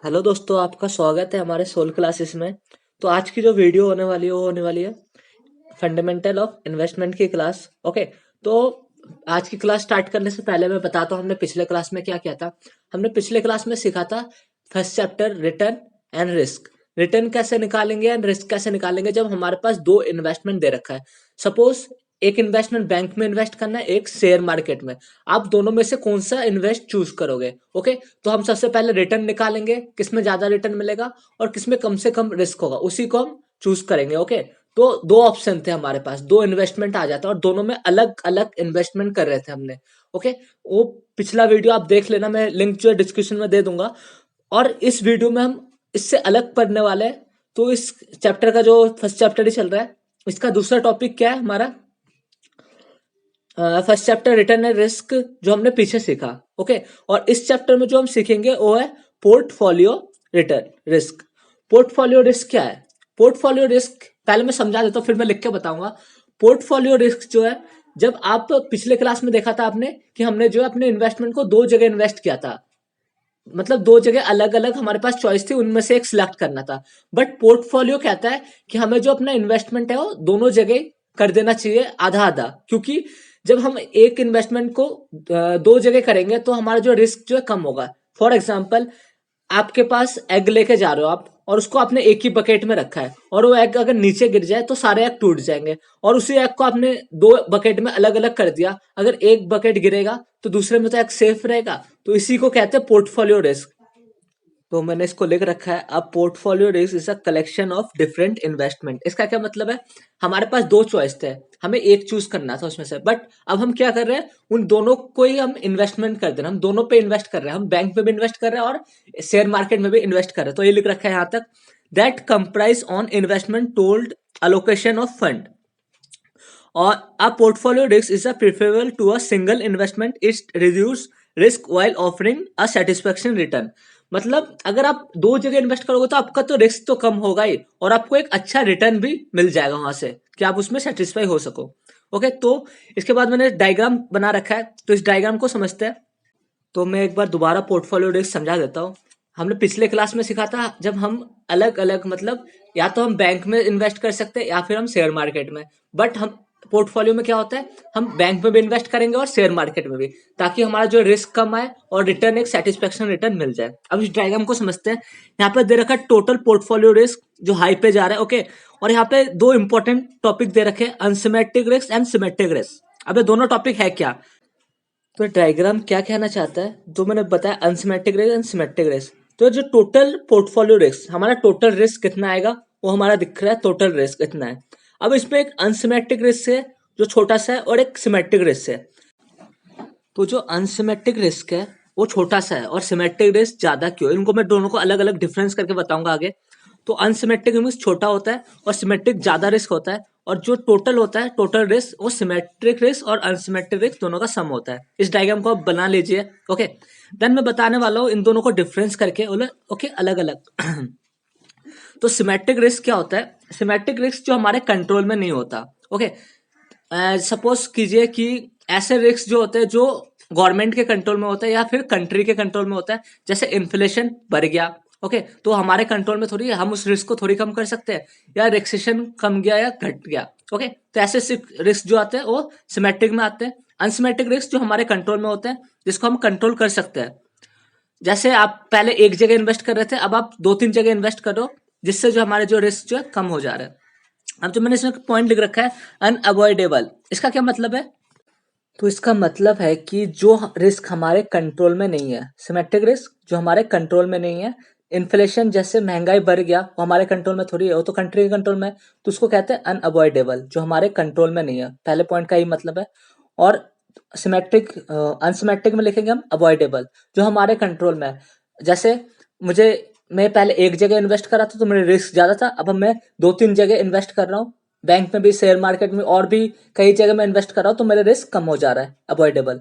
Hello दोस्तों, आपका स्वागत है हमारे सोल क्लासेस में। तो आज की जो वीडियो होने वाली है वो होने वाली है फंडामेंटल ऑफ इन्वेस्टमेंट की क्लास। ओके। तो आज की क्लास स्टार्ट करने से पहले मैं बताता हूँ हमने पिछले क्लास में क्या किया था। हमने पिछले क्लास में सीखा था first chapter return and risk. Return कैसे निकालेंगे एंड रिस्क कैसे निकालेंगे जब हमारे पास दो इन्वेस्टमेंट दे रखा है। सपोज एक इन्वेस्टमेंट बैंक में इन्वेस्ट करना है, एक शेयर मार्केट में। आप दोनों में से कौन सा इन्वेस्ट चूज करोगे? ओके। तो हम सबसे पहले रिटर्न निकालेंगे, किसमें ज्यादा रिटर्न मिलेगा और किसमें कम से कम रिस्क होगा, उसी को हम चूज करेंगे। ओके। तो दो ऑप्शन थे हमारे पास, दो इन्वेस्टमेंट आ जाता है और दोनों में अलग अलग इन्वेस्टमेंट कर रहे थे हमने। ओके। वो पिछला वीडियो आप देख लेना, मैं लिंक जो है डिस्क्रिप्शन में दे दूंगा। और इस वीडियो में हम इससे अलग पढ़ने वाले हैं। तो इस चैप्टर का जो फर्स्ट चैप्टर ही चल रहा है, इसका दूसरा टॉपिक क्या है हमारा? First chapter return and risk जो हमने पीछे सीखा। ओके। और इस चैप्टर में जो हम सीखेंगे वो है portfolio return risk. Portfolio risk क्या है? पोर्टफोलियो रिस्क पहले मैं समझा देता हूँ, फिर मैं लिख के बताऊंगा। पोर्टफोलियो रिस्क जो है, जब आप पिछले क्लास में देखा था आपने कि हमने जो है अपने इन्वेस्टमेंट को दो जगह इन्वेस्ट किया था। मतलब दो जगह अलग अलग हमारे पास चॉइस थी, उनमें से एक सिलेक्ट करना था। बट पोर्टफोलियो कहता है कि हमें जो अपना इन्वेस्टमेंट है वो दोनों जगह कर देना चाहिए, आधा आधा। क्योंकि जब हम एक इन्वेस्टमेंट को दो जगह करेंगे तो हमारा जो रिस्क जो है कम होगा। फॉर एग्जाम्पल, आपके पास एग लेके जा रहे हो आप, और उसको आपने एक ही बकेट में रखा है, और वो एग अगर नीचे गिर जाए तो सारे एग टूट जाएंगे। और उसी एग को आपने दो बकेट में अलग अलग कर दिया, अगर एक बकेट गिरेगा तो दूसरे में तो एग सेफ रहेगा। तो इसी को कहते हैं पोर्टफोलियो रिस्क। तो मैंने इसको लिख रखा है, अब portfolio risk is a collection of different investment. इसका क्या मतलब है? हमारे पास दो चॉइस थे, हमें एक चूज करना था उसमें से, बट अब हम क्या कर रहे हैं, उन दोनों को ही हम इन्वेस्टमेंट कर दे रहे हैं। हम दोनों पे इन्वेस्ट कर रहे हैं, हम बैंक में भी इन्वेस्ट कर रहे हैं और शेयर मार्केट में भी इन्वेस्ट कर रहे हैं। तो ये लिख रखा है यहाँ तक, that comprise on investment told allocation of fund और a portfolio risk is a preferable to a single investment. It reduce risk while offering a satisfaction return. मतलब अगर आप दो जगह इन्वेस्ट करोगे तो आपका तो रिस्क तो कम होगा ही, और आपको एक अच्छा रिटर्न भी मिल जाएगा वहां से कि आप उसमें सेटिस्फाई हो सको। ओके। तो इसके बाद मैंने डायग्राम बना रखा है, तो इस डायग्राम को समझते हैं। तो मैं एक बार दोबारा पोर्टफोलियो रिस्क समझा देता हूँ। हमने पिछले क्लास में सीखा था, जब हम अलग अलग मतलब या तो हम बैंक में इन्वेस्ट कर सकते हैं या फिर हम शेयर मार्केट में। बट हम पोर्टफोलियो में क्या होता है, हम बैंक में भी इन्वेस्ट करेंगे और शेयर मार्केट में भी, ताकि हमारा जो रिस्क कम आए और रिटर्न एक सेटिस्फेक्शन रिटर्न मिल जाए। अब इस डायग्राम को समझते हैं। यहाँ पे दे रखा है टोटल पोर्टफोलियो रिस्क जो हाई पे जा रहा है। ओके। और यहाँ पे दो इंपॉर्टेंट टॉपिक दे रखे हैं, unsymmetric risk and symmetric risk. अब ये दोनों टॉपिक है क्या? तो डायग्राम क्या कहना चाहता है, जो मैंने बताया unsymmetric risk and symmetric risk. तो जो टोटल पोर्टफोलियो रिस्क, हमारा टोटल रिस्क कितना आएगा वो हमारा दिख रहा है, टोटल रिस्क इतना है। अब इसमें एक अनसिमेट्रिक रिस्क है जो छोटा सा है, और एक सिमेट्रिक रिस्क है। तो जो अनसिमेट्रिक रिस्क है वो छोटा सा है और सिमेट्रिक रिस्क ज्यादा क्यों, इनको मैं दोनों को अलग अलग डिफरेंस करके बताऊंगा आगे। तो अनसिमेट्रिक रिस्क छोटा होता है और सिमेट्रिक ज्यादा रिस्क होता है, और जो टोटल होता है टोटल रिस्क वो सिमेट्रिक रिस्क और अनसिमेट्रिक रिस्क दोनों का सम होता है। इस डायग्राम को आप बना लीजिए। ओके। देन मैं बताने वाला हूँ इन दोनों को डिफरेंस करके, ओके, अलग अलग। तो सिमेट्रिक रिस्क क्या होता है? सिमेट्रिक रिस्क जो हमारे कंट्रोल में नहीं होता। ओके। सपोज कीजिए कि ऐसे रिस्क जो होते हैं जो गवर्नमेंट के कंट्रोल में होता है या फिर कंट्री के कंट्रोल में होता है, जैसे इन्फ्लेशन बढ़ गया। ओके। तो हमारे कंट्रोल में थोड़ी, हम उस रिस्क को थोड़ी कम कर सकते हैं, या रिक्सेशन कम गया या घट गया। ओके। तो ऐसे रिस्क जो आते हैं वो सिमेट्रिक में आते हैं। अनसिमेट्रिक रिस्क जो हमारे कंट्रोल में होते हैं, जिसको हम कंट्रोल कर सकते हैं, जैसे आप पहले एक जगह इन्वेस्ट कर रहे थे, अब आप दो तीन जगह इन्वेस्ट करो, जिससे जो हमारे जो रिस्क जो है कम हो जा रहा है। अब जो मैंने इसमें पॉइंट लिख रखा है अनअवॉइडेबल, इसका क्या मतलब है? तो इसका मतलब है कि जो रिस्क हमारे कंट्रोल में नहीं है, सिमेट्रिक रिस्क जो हमारे कंट्रोल में नहीं है, इन्फ्लेशन जैसे महंगाई बढ़ गया वो हमारे कंट्रोल में थोड़ी है, वो तो कंट्री के कंट्रोल में है, तो उसको कहते हैं अनअवॉइडेबल, जो हमारे कंट्रोल में नहीं है। पहले पॉइंट का यही मतलब है। और सिमेट्रिक, अनसिमेट्रिक में लिखेंगे हम अवॉइडेबल, जो हमारे कंट्रोल में है। जैसे मुझे, मैं पहले एक जगह इन्वेस्ट करा था तो मेरा रिस्क ज्यादा था, अब मैं दो तीन जगह इन्वेस्ट कर रहा हूँ, बैंक में भी, शेयर मार्केट में, और भी कई जगह मैं इन्वेस्ट कर रहा हूँ, तो मेरा रिस्क कम हो जा रहा है, अवॉइडेबल।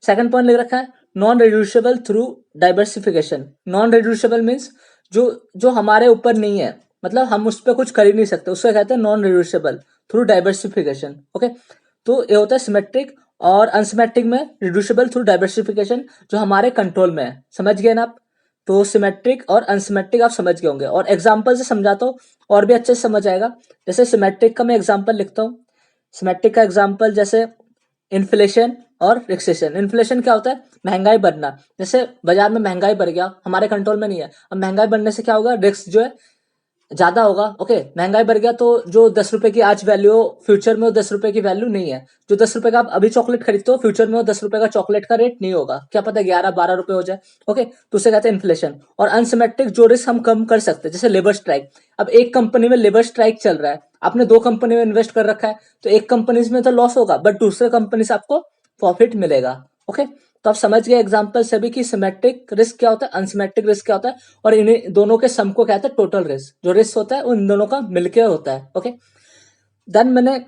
सेकंड पॉइंट लिख रखा है non reducible through diversification. Non reducible means जो जो हमारे ऊपर नहीं है, मतलब हम उस पर कुछ कर ही नहीं सकते, उसको कहते हैं non reducible through diversification. Okay. तो ये होता है सिमेट्रिक। और अनसिमेट्रिक में रिड्यूसेबल थ्रू डाइवर्सिफिकेशन, जो हमारे कंट्रोल में है। समझ गए ना आप? तो सिमेट्रिक और अनसिमेट्रिक आप समझ गए होंगे, और एग्जाम्पल से समझाता हूँ और भी अच्छे से समझ आएगा। जैसे सिमेट्रिक का मैं एग्जाम्पल लिखता हूँ। सिमेट्रिक का एग्जाम्पल जैसे इन्फ्लेशन और रिसेशन। इन्फ्लेशन क्या होता है? महंगाई बढ़ना। जैसे बाजार में महंगाई बढ़ गया, हमारे कंट्रोल में नहीं है, अब महंगाई बढ़ने से क्या होगा? रिस्क जो है ज्यादा होगा। ओके, महंगाई बढ़ गया तो जो 10 रुपए की आज वैल्यू हो, फ्यूचर में वो 10 रुपए की वैल्यू नहीं है। जो 10 रुपए का आप अभी चॉकलेट खरीदते हो, फ्यूचर में वो 10 रुपए का चॉकलेट का रेट नहीं होगा, क्या पता 11-12 रुपए हो जाए। ओके, तो उसे कहते हैं इन्फ्लेशन। और अनसिमेट्रिक, जो रिस्क हम कम कर सकते हैं, जैसे लेबर स्ट्राइक। अब एक कंपनी में लेबर स्ट्राइक चल रहा है, आपने 2 कंपनी में इन्वेस्ट कर रखा है, तो एक कंपनी में तो लॉस होगा, बट दूसरे कंपनी से आपको प्रॉफिट मिलेगा। ओके, तो आप समझ गए एग्जांपल से भी कि सिमेट्रिक रिस्क क्या होता है, अनसिमेट्रिक रिस्क क्या होता है, और इन्हीं दोनों के सम को कहते हैं टोटल रिस्क। जो रिस्क होता है उन दोनों का मिलके होता है। ओके, देन मैंने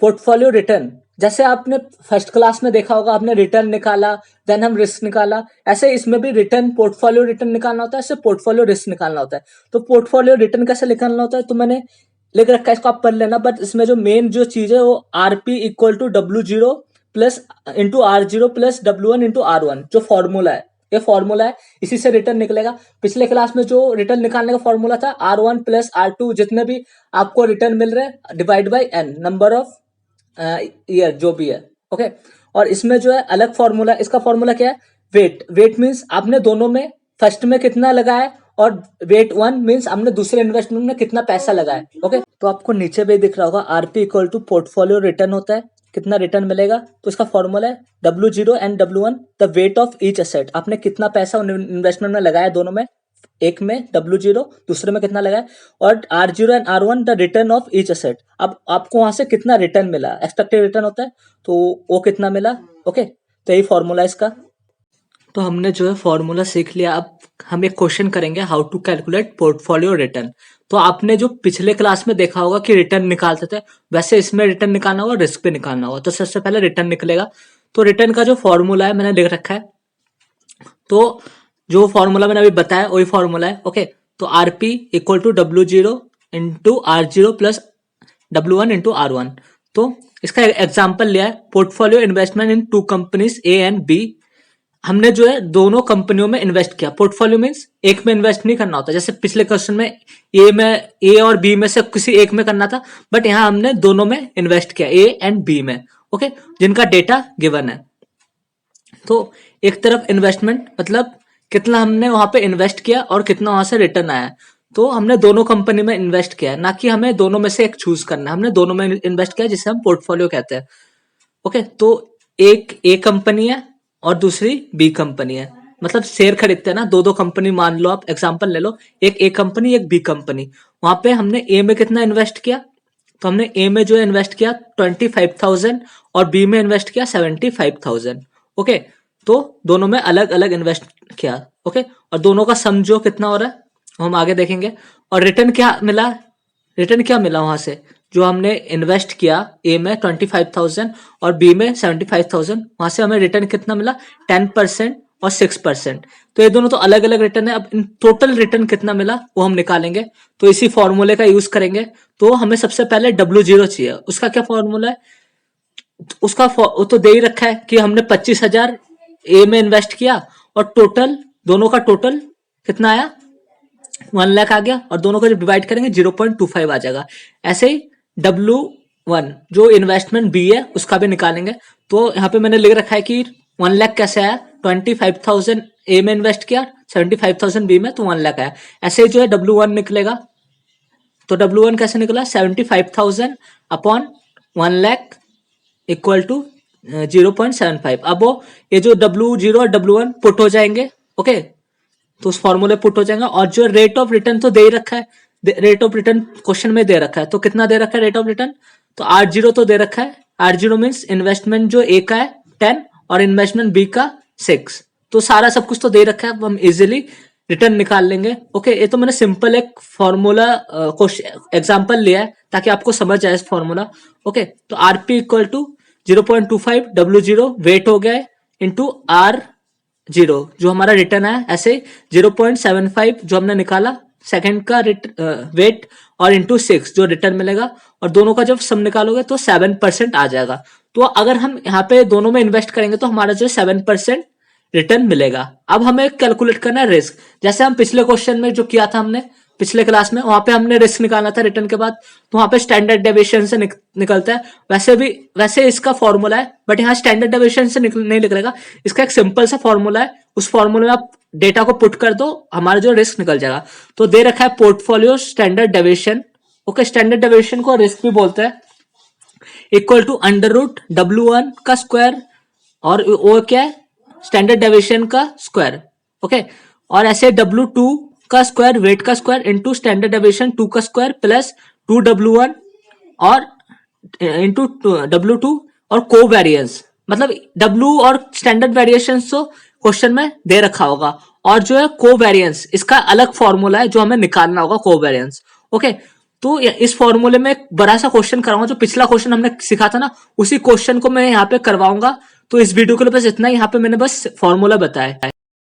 पोर्टफोलियो रिटर्न, जैसे आपने फर्स्ट क्लास में देखा होगा, आपने रिटर्न निकाला, देन हम रिस्क निकाला, ऐसे इसमें भी रिटर्न, पोर्टफोलियो रिटर्न निकालना होता है, ऐसे पोर्टफोलियो रिस्क निकालना होता है। तो पोर्टफोलियो रिटर्न कैसे निकालना होता है, तो मैंने लिख रखा है, इसको आप पढ़ लेना, बट इसमें जो मेन जो चीज है वो RP equal to W0 plus into R0 plus W1 into R1, जो फॉर्मूला है, ये फॉर्मूला है, इसी से रिटर्न निकलेगा। पिछले क्लास में जो रिटर्न निकालने का फॉर्मूला था, R1 प्लस R2, जितने भी आपको रिटर्न मिल रहे हैं, divide by n, number of year जो भी है। ओके, और इसमें जो है अलग फॉर्मूला, इसका फॉर्मूला क्या है? वेट। वेट मीन्स आपने दोनों में फर्स्ट में कितना लगाया, और वेट 1 मीन्स आपने दूसरे इन्वेस्टमेंट में कितना पैसा लगाया। ओके, तो आपको नीचे भी दिख रहा होगा, RP equal to portfolio return होता है, कितना रिटर्न मिलेगा, तो इसका फॉर्मूला है W0 and W1 the weight of each asset. आपने कितना पैसा इन्वेस्टमेंट में लगाया दोनों में, एक में W0, दूसरे में कितना लगाया, और R0 and R1 the return of each asset. अब आपको वहां से कितना रिटर्न मिला, एक्सपेक्टेड रिटर्न होता है, तो वो कितना मिला। ओके, तो यही फॉर्मूला है इसका। तो हमने जो है फॉर्मूला सीख लिया। अब हम एक क्वेश्चन करेंगे, how to calculate portfolio return. तो आपने जो पिछले क्लास में देखा होगा कि रिटर्न निकालते थे, वैसे इसमें रिटर्न निकालना होगा, रिस्क पे निकालना होगा। तो सबसे पहले रिटर्न निकलेगा, तो रिटर्न का जो फॉर्मूला है मैंने लिख रखा है, तो जो फॉर्मूला मैंने अभी बताया वही फॉर्मूला है। ओके, तो RP equal to W0 into R0 plus W1 into R1। तो इसका एग्जाम्पल लिया है, portfolio investment in 2 companies A and B। हमने जो है दोनों कंपनियों में इन्वेस्ट किया। पोर्टफोलियो मींस एक में इन्वेस्ट नहीं करना होता, जैसे पिछले क्वेश्चन में ए और बी में से किसी एक में करना था, बट यहाँ हमने दोनों में इन्वेस्ट किया, ए एंड बी में। ओके, जिनका डेटा गिवन है। तो एक तरफ इन्वेस्टमेंट मतलब कितना हमने वहां पे इन्वेस्ट किया और कितना वहां से रिटर्न आया। तो हमने दोनों कंपनी में इन्वेस्ट किया, ना कि हमें दोनों में से एक चूज करना है, हमने दोनों में इन्वेस्ट किया, जिसे हम पोर्टफोलियो कहते हैं। ओके, तो एक ए कंपनी है और दूसरी बी कंपनी है, मतलब शेयर खरीदते हैं ना, दो दो कंपनी मान लो, आप एग्जांपल ले लो, एक ए कंपनी एक बी कंपनी। वहां पे हमने ए में कितना इन्वेस्ट किया, तो हमने ए में जो है इन्वेस्ट किया 25,000 और बी में इन्वेस्ट किया 75,000। ओके, तो दोनों में अलग अलग इन्वेस्ट किया। ओके, और दोनों का सम जो कितना हो रहा है वो हम आगे देखेंगे। और रिटर्न क्या मिला, रिटर्न क्या मिला वहां से, जो हमने इन्वेस्ट किया ए में 25,000 और बी में 75,000, वहां से हमें रिटर्न कितना मिला, 10% और 6%। तो ये दोनों तो अलग अलग रिटर्न है। अब इन टोटल रिटर्न कितना मिला वो हम निकालेंगे, तो इसी फॉर्मूले का यूज करेंगे। तो हमें सबसे पहले W0 चाहिए, उसका क्या फॉर्मूला है, उसका वो तो दे ही रखा है कि हमने 25,000 ए में इन्वेस्ट किया, और टोटल दोनों का टोटल कितना आया, 1 लाख आ गया, और दोनों को जब डिवाइड करेंगे 0.25 आ जाएगा। ऐसे ही W1 जो इन्वेस्टमेंट बी है उसका भी निकालेंगे। तो यहाँ पे मैंने लिख रखा है कि 1 लाख कैसे आया, 25,000 ए में इन्वेस्ट किया, 75,000 बी में, तो 1 लाख आया। ऐसे ही जो है W1 निकलेगा, तो W1 कैसे निकला, 75,000 अपॉन 1 लाख इक्वल टू 0.75। अब वो ये जो W0 और W1 पुट हो जाएंगे। ओके, तो उस फॉर्मूले पुट हो जाएगा। और जो रेट ऑफ रिटर्न तो दे ही रखा है, रेट ऑफ रिटर्न क्वेश्चन में दे रखा है, तो कितना दे रखा है रेट ऑफ रिटर्न, तो R0 तो दे रखा है। R0 मीन्स इन्वेस्टमेंट जो ए का है 10 और इन्वेस्टमेंट बी का 6, तो सारा सब कुछ तो दे रखा है, हम इजिली रिटर्न निकाल लेंगे। ओके, ये तो मैंने सिंपल एक फॉर्मूला एग्जाम्पल लिया है ताकि आपको समझ आए इस फॉर्मूला। ओके, तो RP equal to 0.25 W0 weight हो गया है इंटू R0 जो हमारा रिटर्न है, ऐसे 0.75 जो हमने निकाला सेकंड का वेट, और इंटू 6 जो रिटर्न मिलेगा, और दोनों का जब सम निकालोगे तो 7% आ जाएगा। तो अगर हम यहाँ पे दोनों में इन्वेस्ट करेंगे तो हमारा जो 7% रिटर्न मिलेगा। अब हमें कैलकुलेट करना है रिस्क। जैसे हम पिछले क्वेश्चन में जो किया था हमने पिछले क्लास में, वहां पे हमने रिस्क निकालना था रिटर्न के बाद, तो वहां पे स्टैंडर्ड डेविएशन से निकलता है। वैसे इसका फॉर्मूला है, बट यहाँ स्टैंडर्ड डेविएशन से नहीं निकलेगा। इसका एक सिंपल सा फॉर्मूला है, उस फॉर्मूले में आप डेटा को पुट कर दो, हमारा जो रिस्क निकल जाएगा। तो दे रखा है portfolio standard deviation, okay, standard deviation को रिस्क भी बोलते हैं, equal to under root W1 का स्क्वायर, और वो क्या है, स्टैंडर्ड डेविएशन का स्क्वायर, ओके। और ऐसे W2 का स्क्वायर, वेट का स्क्वायर, इंटू स्टैंडर्ड डेविएशन 2 का स्क्वायर, प्लस 2W1 और इंटू W2 और कोवेरिएंस, मतलब W और स्टैंडर्ड वेरिएशन तो क्वेश्चन में दे रखा होगा, और जो है कोवेरिएंस, इसका अलग फॉर्मूला है जो हमें निकालना होगा, कोवेरिएंस, ओके। तो इस फॉर्मूले में एक बड़ा सा क्वेश्चन कराऊंगा, जो पिछला क्वेश्चन हमने सीखा था ना, उसी क्वेश्चन को मैं यहाँ पे करवाऊंगा। तो इस वीडियो के लिए बस इतना ही, यहाँ पे मैंने बस फॉर्मूला बताया है।